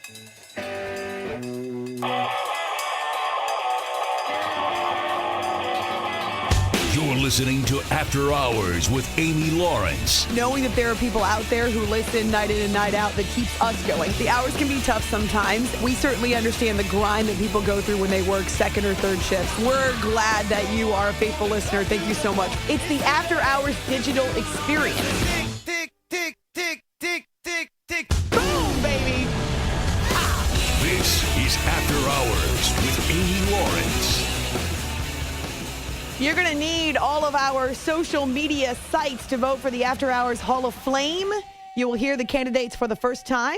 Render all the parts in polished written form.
You're listening to After Hours with Amy Lawrence. Knowing that there are people out there who listen night in and night out that keeps us going. The hours can be tough sometimes. We certainly understand the grind that people go through when they work second or third shifts. We're glad that you are a faithful listener. Thank you so much. It's the After Hours digital experience. Tick, tick, tick, tick, tick, tick. Boom, baby. This is After Hours with Amy Lawrence. You're going to need all of our social media sites to vote for the After Hours Hall of Fame. You will hear the candidates for the first time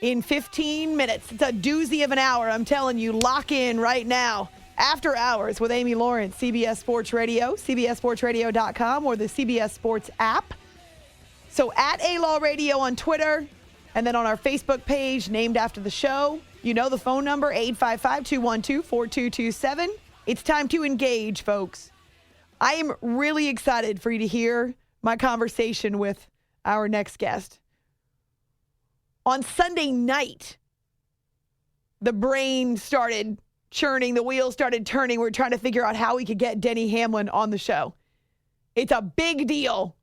in 15 minutes. It's a doozy of an hour. I'm telling you, lock in right now. After Hours with Amy Lawrence, CBS Sports Radio, cbssportsradio.com, or the CBS Sports app. So at A-Law Radio on Twitter, and then on our Facebook page named after the show. You know the phone number, 855-212-4227. It's time to engage, folks. I am really excited for you to hear my conversation with our next guest. On Sunday night, the brain started churning, the wheels started turning. We're trying to figure out how we could get Denny Hamlin on the show. It's a big deal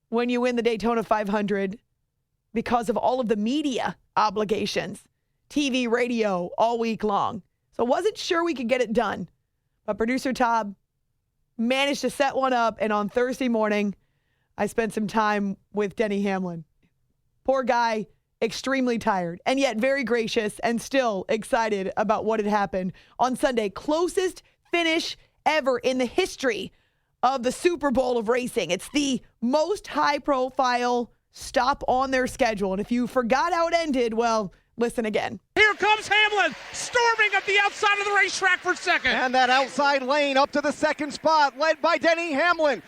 when you win the Daytona 500 because of all of the media obligations, TV, radio, all week long. So wasn't sure we could get it done. But producer Todd managed to set one up, and on Thursday morning, I spent some time with Denny Hamlin. Poor guy, extremely tired, and yet very gracious and still excited about what had happened on Sunday. Closest finish ever in the history of the Super Bowl of racing. It's the most high-profile stop on their schedule. And if you forgot how it ended, well, listen again. Here comes Hamlin, storming up the outside of the racetrack for second. And that outside lane up to the second spot, led by Denny Hamlin.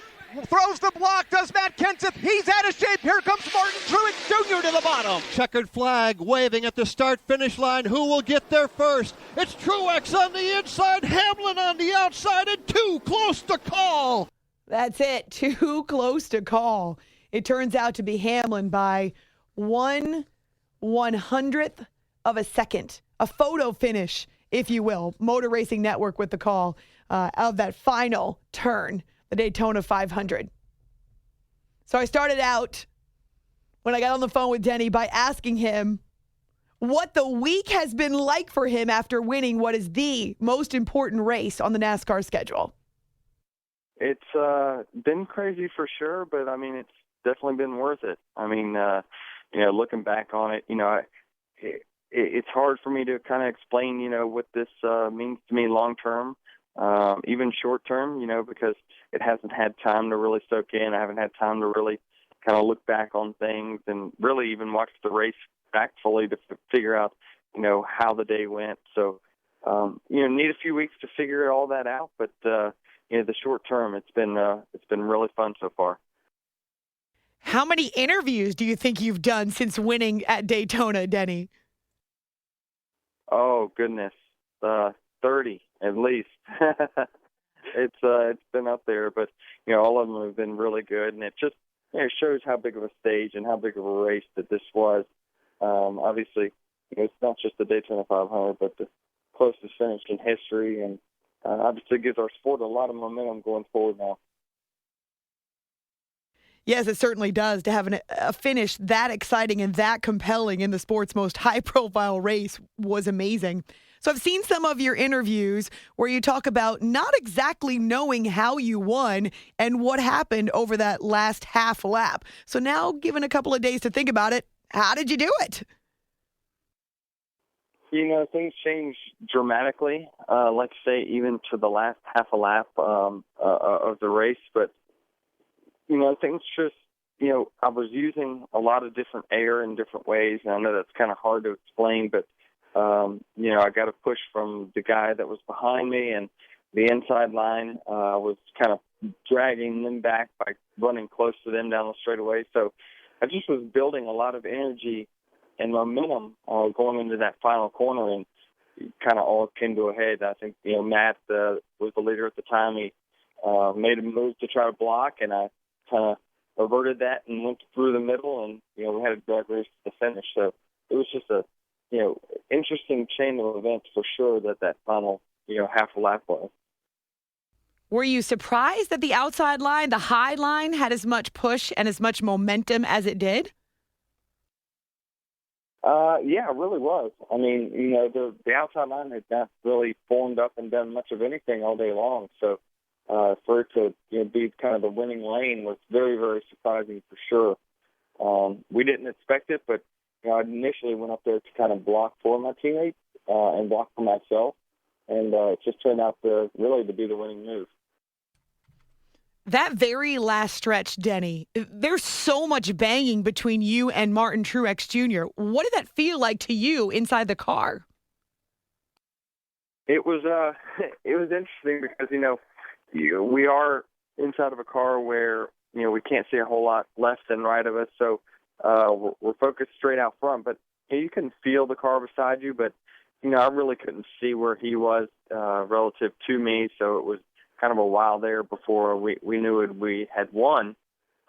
Throws the block, does Matt Kenseth. He's out of shape. Here comes Martin Truex Jr. to the bottom. Checkered flag waving at the start-finish line. Who will get there first? It's Truex on the inside, Hamlin on the outside, and too close to call. That's it. Too close to call. It turns out to be Hamlin by 1/100th of a second. A photo finish, if you will. Motor Racing Network with the call of that final turn, the Daytona 500. So I started out when I got on the phone with Denny by asking him what the week has been like for him after winning what is the most important race on the NASCAR schedule. It's been crazy for sure, but I mean, it's definitely been worth it. I mean, looking back on it, it's hard for me to kind of explain, what this means to me long term, even short term, because it hasn't had time to really soak in. I haven't had time to really kind of look back on things and really even watch the race back fully to figure out, how the day went. So, need a few weeks to figure all that out. But, the short term, it's been really fun so far. How many interviews do you think you've done since winning at Daytona, Denny? Oh, goodness. 30 at least. It's been up there, but, all of them have been really good. And it just shows how big of a stage and how big of a race that this was. Obviously, it's not just the Daytona 500, but the closest finish in history. And obviously gives our sport a lot of momentum going forward now. Yes, it certainly does. To have a finish that exciting and that compelling in the sport's most high-profile race was amazing. So I've seen some of your interviews where you talk about not exactly knowing how you won and what happened over that last half lap. So now, given a couple of days to think about it, how did you do it? Things change dramatically, let's say even to the last half a lap of the race. But, things just, I was using a lot of different air in different ways. And I know that's kind of hard to explain, but, I got a push from the guy that was behind me, and the inside line was kind of dragging them back by running close to them down the straightaway. So I just was building a lot of energy and momentum going into that final corner, and it kind of all came to a head. I think, Matt was the leader at the time. He made a move to try to block, and I kind of averted that and went through the middle, and, we had a drag race to the finish. So it was just a interesting chain of events for sure that final, half a lap was. Were you surprised that the outside line, the high line, had as much push and as much momentum as it did? Yeah, it really was. I mean, the outside line had not really formed up and done much of anything all day long. So for it to be kind of the winning lane was very, very surprising for sure. We didn't expect it, but I initially went up there to kind of block for my teammates and block for myself, and it just turned out to be the winning move. That very last stretch, Denny, there's so much banging between you and Martin Truex Jr. What did that feel like to you inside the car? It was it was interesting because we are inside of a car where we can't see a whole lot left and right of us, so we're focused straight out front. But you can feel the car beside you, but I really couldn't see where he was relative to me, so it was kind of a while there before we knew we had won.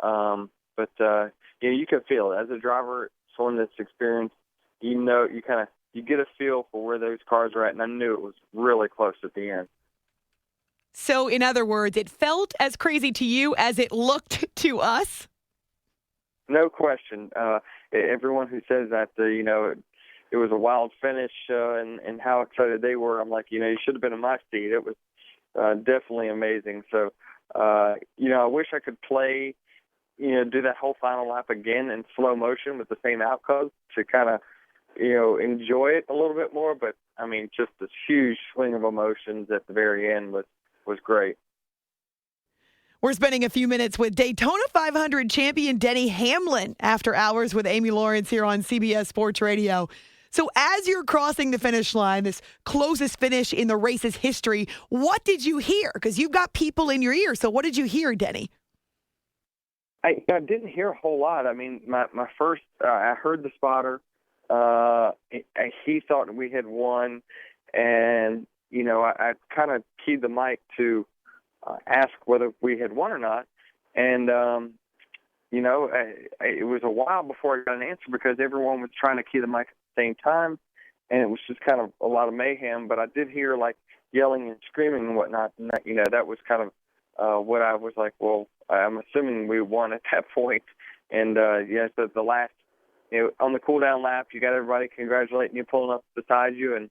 But you can feel it as a driver, someone that's experienced. You get a feel for where those cars are at, and I knew it was really close at the end. So, in other words, it felt as crazy to you as it looked to us? No question. Everyone who says that, it was a wild finish and how excited they were, I'm like, you should have been in my seat. It was definitely amazing. So, I wish I could play, do that whole final lap again in slow motion with the same outcome to kind of, enjoy it a little bit more. But, I mean, just this huge swing of emotions at the very end was great. We're spending a few minutes with Daytona 500 champion Denny Hamlin after hours with Amy Lawrence here on CBS Sports Radio. So as you're crossing the finish line, this closest finish in the race's history, what did you hear? Because you've got people in your ear. So what did you hear, Denny? I didn't hear a whole lot. I mean, my first, I heard the spotter. He thought we had won. And, I kind of keyed the mic to ask whether we had won or not. And, it was a while before I got an answer because everyone was trying to key the mic same time, and it was just kind of a lot of mayhem. But I did hear like yelling and screaming and whatnot, and that was kind of what I was like. Well, I'm assuming we won at that point. And so the last, on the cool down lap, you got everybody congratulating you, pulling up beside you, and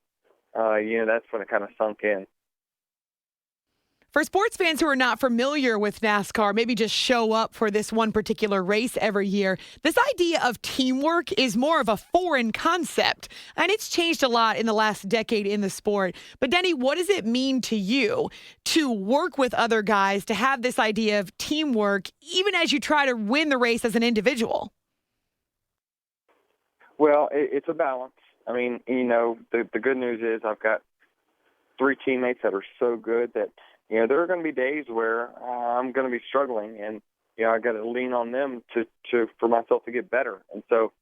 that's when it kind of sunk in. For sports fans who are not familiar with NASCAR, maybe just show up for this one particular race every year, this idea of teamwork is more of a foreign concept, and it's changed a lot in the last decade in the sport. But Denny, what does it mean to you to work with other guys, to have this idea of teamwork, even as you try to win the race as an individual? Well, it's a balance. I mean, the good news is I've got 3 teammates that are so good that there are going to be days where I'm going to be struggling, and I got to lean on them for myself to get better. And so,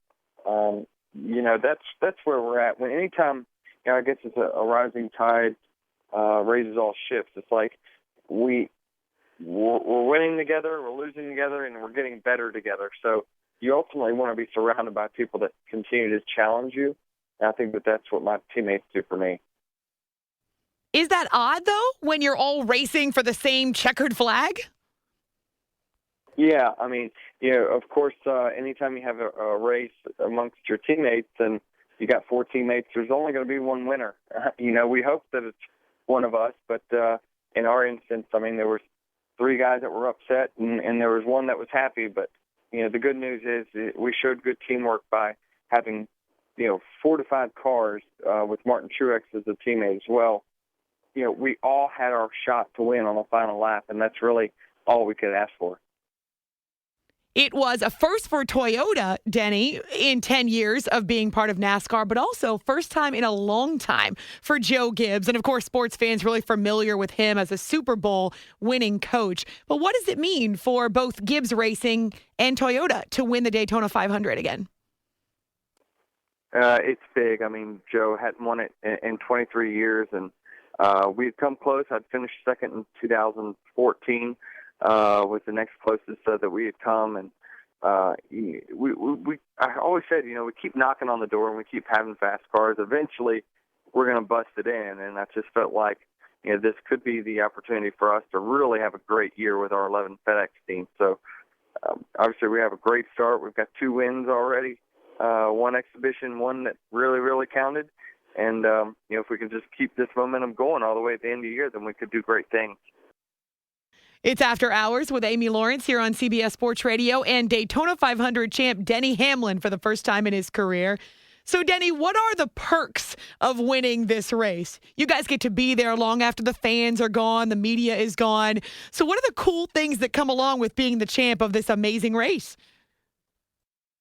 that's where we're at. When anytime, I guess it's a rising tide raises all ships. It's like we're winning together, we're losing together, and we're getting better together. So you ultimately want to be surrounded by people that continue to challenge you. And I think that's what my teammates do for me. Is that odd, though, when you're all racing for the same checkered flag? Yeah, I mean, of course, anytime you have a race amongst your teammates and you got 4 teammates, there's only going to be one winner. We hope that it's one of us, but in our instance, I mean, there was 3 guys that were upset and there was one that was happy. But, the good news is we showed good teamwork by having, fortified cars with Martin Truex as a teammate as well. We all had our shot to win on the final lap, and that's really all we could ask for. It was a first for Toyota, Denny, in 10 years of being part of NASCAR, but also first time in a long time for Joe Gibbs. And, of course, sports fans really familiar with him as a Super Bowl winning coach. But what does it mean for both Gibbs Racing and Toyota to win the Daytona 500 again? It's big. I mean, Joe hadn't won it in 23 years, and we'd come close. I'd finished second in 2014, was the next closest that we had come. And, I always said, we keep knocking on the door and we keep having fast cars. Eventually, we're going to bust it in, and I just felt like, this could be the opportunity for us to really have a great year with our 11 FedEx team. So, obviously, we have a great start. We've got 2 wins already, 1 exhibition, 1 that really, really counted. And, if we can just keep this momentum going all the way at the end of the year, then we could do great things. It's After Hours with Amy Lawrence here on CBS Sports Radio and Daytona 500 champ Denny Hamlin for the first time in his career. So, Denny, what are the perks of winning this race? You guys get to be there long after the fans are gone, the media is gone. So what are the cool things that come along with being the champ of this amazing race?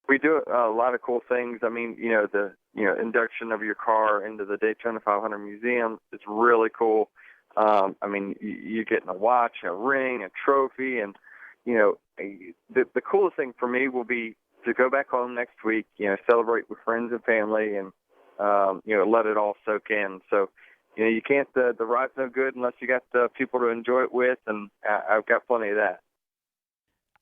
We do a lot of cool things. I mean, the induction of your car into the Daytona 500 Museum is really cool. I mean, you're getting a watch, a ring, a trophy, and, the coolest thing for me will be to go back home next week, celebrate with friends and family and, let it all soak in. So, you can't, the ride's no good unless you got people to enjoy it with, and I've got plenty of that.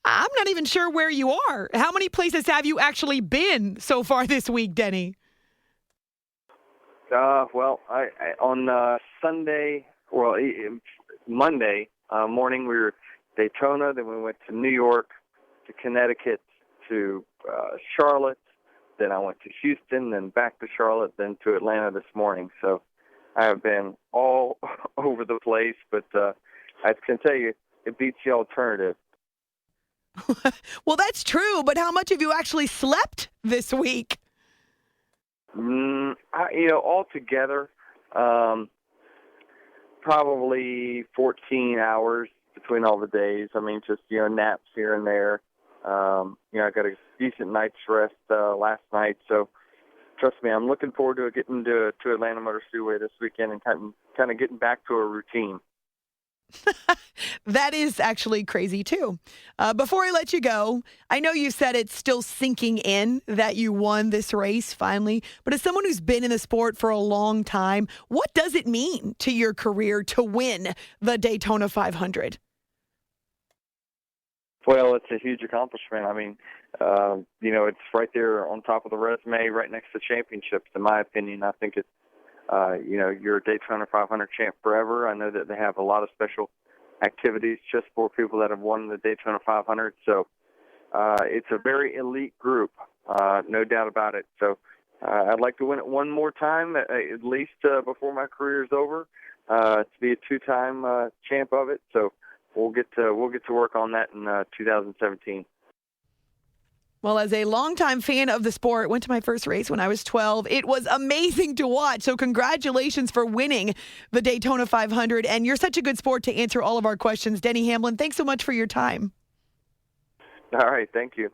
I'm not even sure where you are. How many places have you actually been so far this week, Denny? Well, on Monday morning, we were Daytona, then we went to New York, to Connecticut, to Charlotte, then I went to Houston, then back to Charlotte, then to Atlanta this morning. So I have been all over the place, but I can tell you, it beats the alternative. Well, that's true, but how much have you actually slept this week? Altogether, probably 14 hours between all the days. I mean, just, naps here and there. I got a decent night's rest last night, so trust me, I'm looking forward to getting to Atlanta Motor Speedway this weekend and kind of getting back to a routine. That is actually crazy, too. Before I let you go, I know you said it's still sinking in that you won this race finally, but as someone who's been in the sport for a long time, what does it mean to your career to win the Daytona 500? Well, it's a huge accomplishment. I mean, it's right there on top of the resume, right next to championships, in my opinion. I think it's, you're a Daytona 500 champ forever. I know that they have a lot of special activities just for people that have won the Daytona 500. So it's a very elite group, no doubt about it. So I'd like to win it one more time, at least before my career is over, to be a 2-time champ of it. So we'll get to work on that in 2017. Well, as a longtime fan of the sport, went to my first race when I was 12. It was amazing to watch. So congratulations for winning the Daytona 500. And you're such a good sport to answer all of our questions. Denny Hamlin, thanks so much for your time. All right. Thank you.